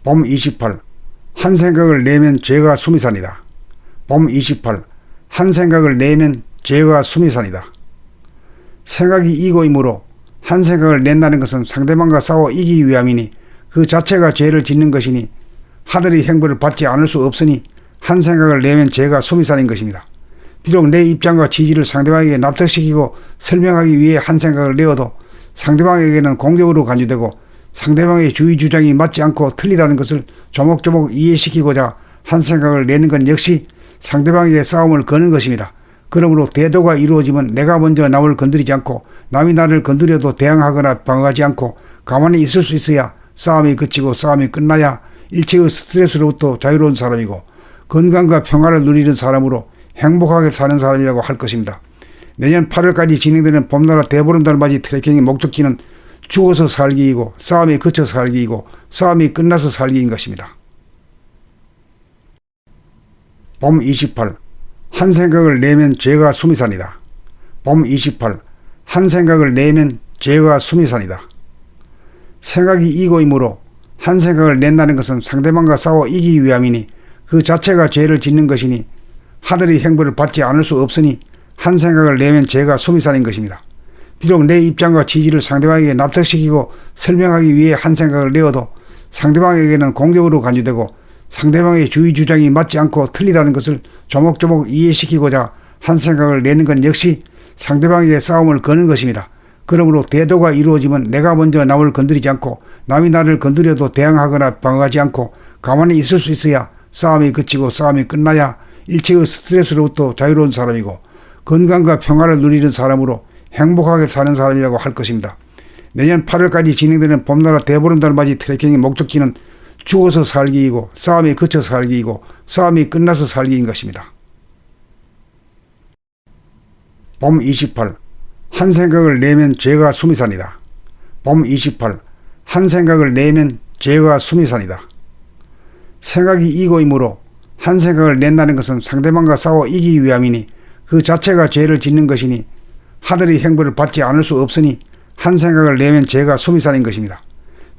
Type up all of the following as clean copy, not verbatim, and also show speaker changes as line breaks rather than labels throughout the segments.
봄 28. 한 생각을 내면 죄가 숨이 산이다. 봄 28. 한 생각을 내면 죄가 숨이 산이다. 생각이 이고이므로 한 생각을 낸다는 것은 상대방과 싸워 이기기 위함이니 그 자체가 죄를 짓는 것이니 하늘의 행보를 받지 않을 수 없으니 한 생각을 내면 죄가 숨이 산인 것입니다. 비록 내 입장과 취지를 상대방에게 납득시키고 설명하기 위해 한 생각을 내어도 상대방에게는 공격으로 간주되고 상대방의 주의 주장이 맞지 않고 틀리다는 것을 조목조목 이해시키고자 한 생각을 내는 건 역시 상대방에게 싸움을 거는 것입니다. 그러므로 대도가 이루어지면 내가 먼저 남을 건드리지 않고 남이 나를 건드려도 대항하거나 방어하지 않고 가만히 있을 수 있어야 싸움이 그치고 싸움이 끝나야 일체의 스트레스로부터 자유로운 사람이고 건강과 평화를 누리는 사람으로 행복하게 사는 사람이라고 할 것입니다. 내년 8월까지 진행되는 봄나라 대보름달맞이 트레킹의 목적지는 죽어서 살기이고 싸움이 그쳐서 살기이고 싸움이 끝나서 살기인 것입니다. 봄 28. 한 생각을 내면 죄가 숨이 산이다. 봄 28. 한 생각을 내면 죄가 숨이 산이다. 생각이 이고이므로 한 생각을 낸다는 것은 상대방과 싸워 이기기 위함이니 그 자체가 죄를 짓는 것이니 하늘의 행보를 받지 않을 수 없으니 한 생각을 내면 죄가 숨이 산인 것입니다. 비록 내 입장과 취지를 상대방에게 납득시키고 설명하기 위해 한 생각을 내어도 상대방에게는 공격으로 간주되고 상대방의 주의 주장이 맞지 않고 틀리다는 것을 조목조목 이해시키고자 한 생각을 내는 건 역시 상대방에게 싸움을 거는 것입니다. 그러므로 대도가 이루어지면 내가 먼저 남을 건드리지 않고 남이 나를 건드려도 대항하거나 방어하지 않고 가만히 있을 수 있어야 싸움이 그치고 싸움이 끝나야 일체의 스트레스로부터 자유로운 사람이고 건강과 평화를 누리는 사람으로 행복하게 사는 사람이라고 할 것입니다. 내년 8월까지 진행되는 봄나라 대보름달맞이 트레킹의 목적지는 죽어서 살기이고 싸움이 그쳐서 살기이고 싸움이 끝나서 살기인 것입니다. 봄 28. 한 생각을 내면 죄가 숨이 산이다. 봄 28. 한 생각을 내면 죄가 숨이 산이다. 생각이 이고이므로 한 생각을 낸다는 것은 상대방과 싸워 이기기 위함이니 그 자체가 죄를 짓는 것이니 하늘의 행보를 받지 않을 수 없으니 한 생각을 내면 죄가 숨이 산인 것입니다.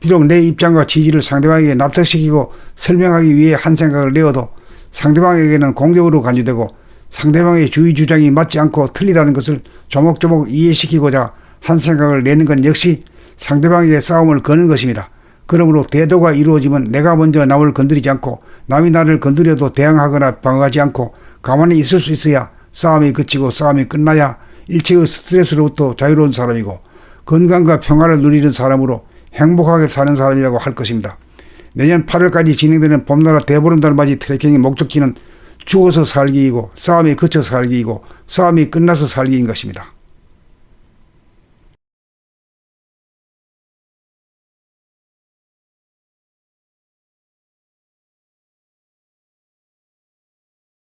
비록 내 입장과 취지를 상대방에게 납득시키고 설명하기 위해 한 생각을 내어도 상대방에게는 공격으로 간주되고 상대방의 주의 주장이 맞지 않고 틀리다는 것을 조목조목 이해시키고자 한 생각을 내는 건 역시 상대방에게 싸움을 거는 것입니다. 그러므로 대도가 이루어지면 내가 먼저 남을 건드리지 않고 남이 나를 건드려도 대항하거나 방어하지 않고 가만히 있을 수 있어야 싸움이 그치고 싸움이 끝나야 일체의 스트레스로부터 자유로운 사람이고 건강과 평화를 누리는 사람으로 행복하게 사는 사람이라고 할 것입니다. 내년 8월까지 진행되는 봄나라 대보름달맞이 트레킹의 목적지는 죽어서 살기이고 싸움이 그쳐서 살기이고 싸움이 끝나서 살기인 것입니다.